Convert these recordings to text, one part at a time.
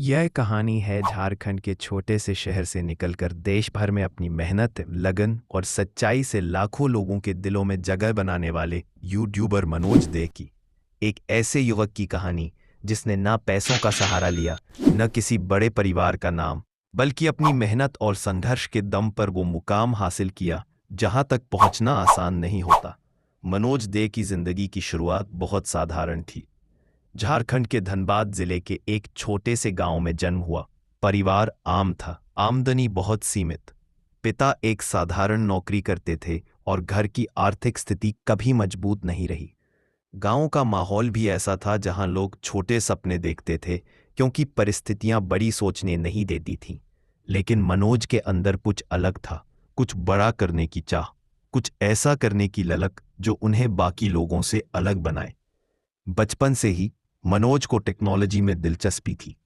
यह कहानी है झारखंड के छोटे से शहर से निकलकर देश भर में अपनी मेहनत, लगन और सच्चाई से लाखों लोगों के दिलों में जगह बनाने वाले यूट्यूबर मनोज दे की। एक ऐसे युवक की कहानी जिसने ना पैसों का सहारा लिया, न किसी बड़े परिवार का नाम, बल्कि अपनी मेहनत और संघर्ष के दम पर वो मुकाम हासिल किया जहां तक पहुंचना आसान नहीं होता। मनोज दे की जिंदगी की शुरुआत बहुत साधारण थी। झारखंड के धनबाद जिले के एक छोटे से गांव में जन्म हुआ। परिवार आम था, आमदनी बहुत सीमित। पिता एक साधारण नौकरी करते थे और घर की आर्थिक स्थिति कभी मजबूत नहीं रही। गांव का माहौल भी ऐसा था जहां लोग छोटे सपने देखते थे क्योंकि परिस्थितियां बड़ी सोचने नहीं देती थीं। लेकिन मनोज के अंदर कुछ अलग था, कुछ बड़ा करने की चाह, कुछ ऐसा करने की ललक जो उन्हें बाकी लोगों से अलग बनाए। बचपन से ही मनोज को टेक्नोलॉजी में दिलचस्पी थी।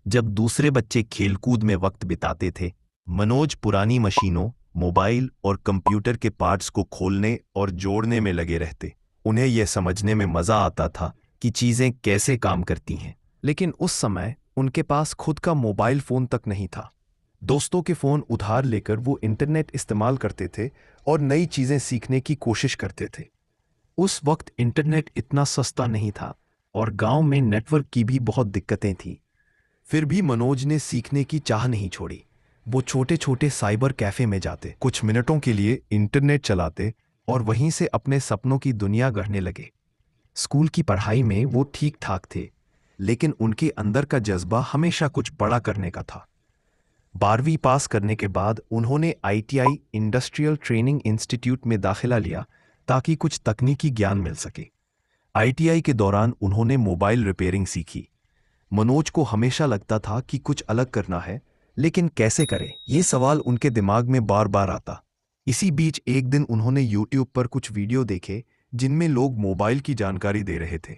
जब दूसरे बच्चे खेलकूद में वक्त बिताते थे, मनोज पुरानी मशीनों, मोबाइल और कंप्यूटर के पार्ट्स को खोलने और जोड़ने में लगे रहते। उन्हें यह समझने में मजा आता था कि चीजें कैसे काम करती हैं। लेकिन उस समय उनके पास खुद का मोबाइल फोन तक नहीं था। दोस्तों के फोन उधार लेकर वो इंटरनेट इस्तेमाल करते थे और नई चीजें सीखने की कोशिश करते थे। उस वक्त इंटरनेट इतना सस्ता नहीं था और गांव में नेटवर्क की भी बहुत दिक्कतें थीं। फिर भी मनोज ने सीखने की चाह नहीं छोड़ी। वो छोटे छोटे साइबर कैफे में जाते, कुछ मिनटों के लिए इंटरनेट चलाते और वहीं से अपने सपनों की दुनिया गढ़ने लगे। स्कूल की पढ़ाई में वो ठीक ठाक थे, लेकिन उनके अंदर का जज्बा हमेशा कुछ बड़ा करने का था। 12वीं पास करने के बाद उन्होंने आईटीआई इंडस्ट्रियल ट्रेनिंग इंस्टीट्यूट में दाखिला लिया ताकि कुछ तकनीकी ज्ञान मिल सके। आईटीआई के दौरान उन्होंने मोबाइल रिपेयरिंग सीखी। मनोज को हमेशा लगता था कि कुछ अलग करना है, लेकिन कैसे करें, ये सवाल उनके दिमाग में बार बार आता। इसी बीच एक दिन उन्होंने यूट्यूब पर कुछ वीडियो देखे जिनमें लोग मोबाइल की जानकारी दे रहे थे।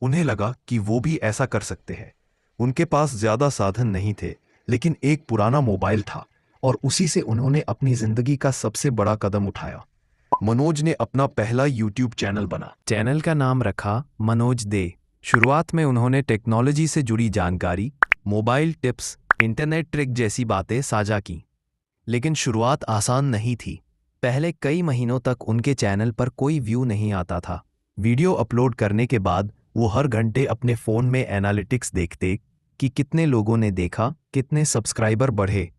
उन्हें लगा कि वो भी ऐसा कर सकते हैं। उनके पास ज्यादा साधन नहीं थे, लेकिन एक पुराना मोबाइल था और उसी से उन्होंने अपनी जिंदगी का सबसे बड़ा कदम उठाया। मनोज ने अपना पहला यूट्यूब चैनल बना। चैनल का नाम रखा मनोज दे। शुरुआत में उन्होंने टेक्नोलॉजी से जुड़ी जानकारी, मोबाइल टिप्स, इंटरनेट ट्रिक जैसी बातें साझा की। लेकिन शुरुआत आसान नहीं थी। पहले कई महीनों तक उनके चैनल पर कोई व्यू नहीं आता था। वीडियो अपलोड करने के बाद वो हर घंटे अपने फ़ोन में एनालिटिक्स देखते कि कितने लोगों ने देखा, कितने सब्सक्राइबर बढ़े।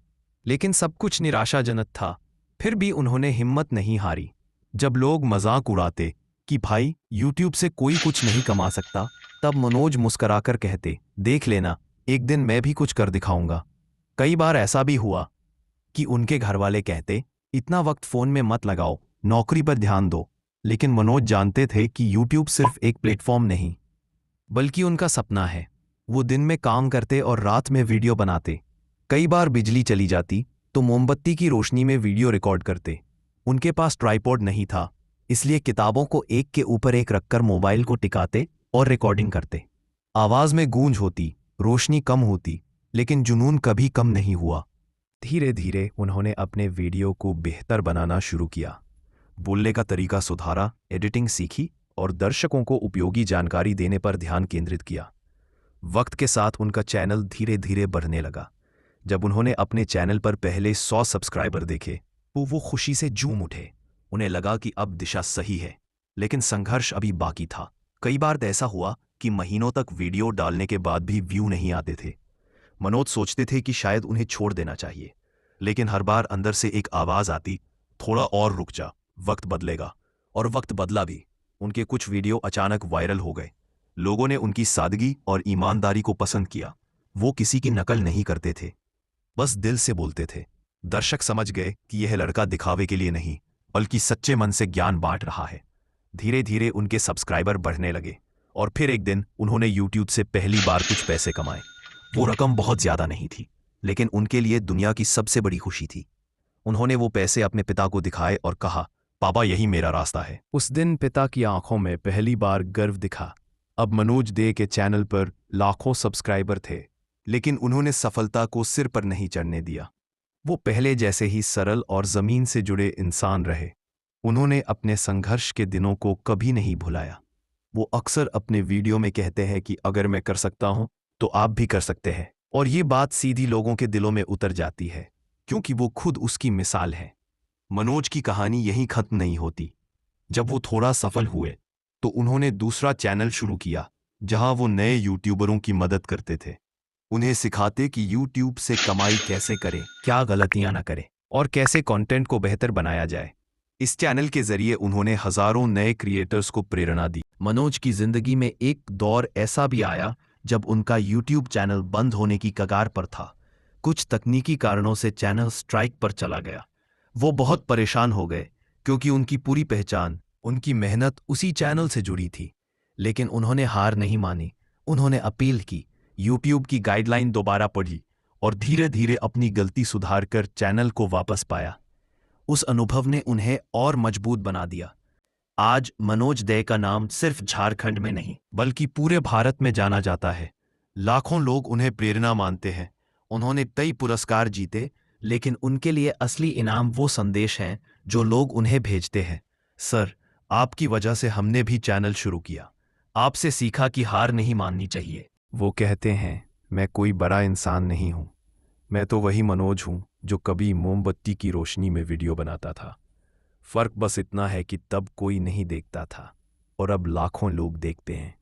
लेकिन सब कुछ निराशाजनक था। फिर भी उन्होंने हिम्मत नहीं हारी। जब लोग मजाक उड़ाते कि भाई यूट्यूब से कोई कुछ नहीं कमा सकता, तब मनोज मुस्कराकर कहते, देख लेना, एक दिन मैं भी कुछ कर दिखाऊंगा। कई बार ऐसा भी हुआ कि उनके घरवाले कहते, इतना वक्त फोन में मत लगाओ, नौकरी पर ध्यान दो। लेकिन मनोज जानते थे कि यूट्यूब सिर्फ एक प्लेटफॉर्म नहीं, बल्कि उनका सपना है। वो दिन में काम करते और रात में वीडियो बनाते। कई बार बिजली चली जाती तो मोमबत्ती की रोशनी में वीडियो रिकॉर्ड करते। उनके पास ट्राइपॉड नहीं था, इसलिए किताबों को एक के ऊपर एक रखकर मोबाइल को टिकाते और रिकॉर्डिंग करते। आवाज में गूंज होती, रोशनी कम होती, लेकिन जुनून कभी कम नहीं हुआ। धीरे धीरे उन्होंने अपने वीडियो को बेहतर बनाना शुरू किया। बोलने का तरीका सुधारा, एडिटिंग सीखी और दर्शकों को उपयोगी जानकारी देने पर ध्यान केंद्रित किया। वक्त के साथ उनका चैनल धीरे धीरे बढ़ने लगा। जब उन्होंने अपने चैनल पर पहले 100 सब्सक्राइबर देखे तो वो खुशी से झूम उठे। उन्हें लगा कि अब दिशा सही है, लेकिन संघर्ष अभी बाकी था। कई बार ऐसा हुआ कि महीनों तक वीडियो डालने के बाद भी व्यू नहीं आते थे। मनोज सोचते थे कि शायद उन्हें छोड़ देना चाहिए, लेकिन हर बार अंदर से एक आवाज आती, थोड़ा और रुक जा, वक्त बदलेगा। और वक्त बदला भी। उनके कुछ वीडियो अचानक वायरल हो गए। लोगों ने उनकी सादगी और ईमानदारी को पसंद किया। वो किसी की नकल नहीं करते थे, बस दिल से बोलते थे। दर्शक समझ गए कि यह लड़का दिखावे के लिए नहीं, बल्कि सच्चे मन से ज्ञान बांट रहा है। धीरे धीरे उनके सब्सक्राइबर बढ़ने लगे और फिर एक दिन उन्होंने यूट्यूब से पहली बार कुछ पैसे कमाए। वो रकम बहुत ज्यादा नहीं थी, लेकिन उनके लिए दुनिया की सबसे बड़ी खुशी थी। उन्होंने वो पैसे अपने पिता को दिखाए और कहा, पापा यही मेरा रास्ता है। उस दिन पिता की आंखों में पहली बार गर्व दिखा। अब मनोज दे के चैनल पर लाखों सब्सक्राइबर थे, लेकिन उन्होंने सफलता को सिर पर नहीं चढ़ने दिया। वो पहले जैसे ही सरल और जमीन से जुड़े इंसान रहे। उन्होंने अपने संघर्ष के दिनों को कभी नहीं भुलाया। वो अक्सर अपने वीडियो में कहते हैं कि अगर मैं कर सकता हूं तो आप भी कर सकते हैं। और ये बात सीधी लोगों के दिलों में उतर जाती है, क्योंकि वो खुद उसकी मिसाल है। मनोज की कहानी यहीं खत्म नहीं होती। जब वो थोड़ा सफल हुए तो उन्होंने दूसरा चैनल शुरू किया, जहां वो नए यूट्यूबरों की मदद करते थे। उन्हें सिखाते कि यूट्यूब से कमाई कैसे करें, क्या गलतियां ना करें और कैसे कंटेंट को बेहतर बनाया जाए। इस चैनल के जरिए उन्होंने हजारों नए क्रिएटर्स को प्रेरणा दी। मनोज की जिंदगी में एक दौर ऐसा भी आया जब उनका यूट्यूब चैनल बंद होने की कगार पर था। कुछ तकनीकी कारणों से चैनल स्ट्राइक पर चला गया। वो बहुत परेशान हो गए, क्योंकि उनकी पूरी पहचान, उनकी मेहनत उसी चैनल से जुड़ी थी। लेकिन उन्होंने हार नहीं मानी। उन्होंने अपील की, यूट्यूब की गाइडलाइन दोबारा पढ़ी और धीरे धीरे अपनी गलती सुधारकर चैनल को वापस पाया। उस अनुभव ने उन्हें और मजबूत बना दिया। आज मनोज दे का नाम सिर्फ झारखंड में नहीं बल्कि पूरे भारत में जाना जाता है। लाखों लोग उन्हें प्रेरणा मानते हैं। उन्होंने कई पुरस्कार जीते, लेकिन उनके लिए असली इनाम वो संदेश हैं जो लोग उन्हें भेजते हैं। सर, आपकी वजह से हमने भी चैनल शुरू किया। आपसे सीखा कि हार नहीं माननी चाहिए। वो कहते हैं, मैं कोई बड़ा इंसान नहीं हूं। मैं तो वही मनोज हूं जो कभी मोमबत्ती की रोशनी में वीडियो बनाता था। फर्क बस इतना है कि तब कोई नहीं देखता था और अब लाखों लोग देखते हैं।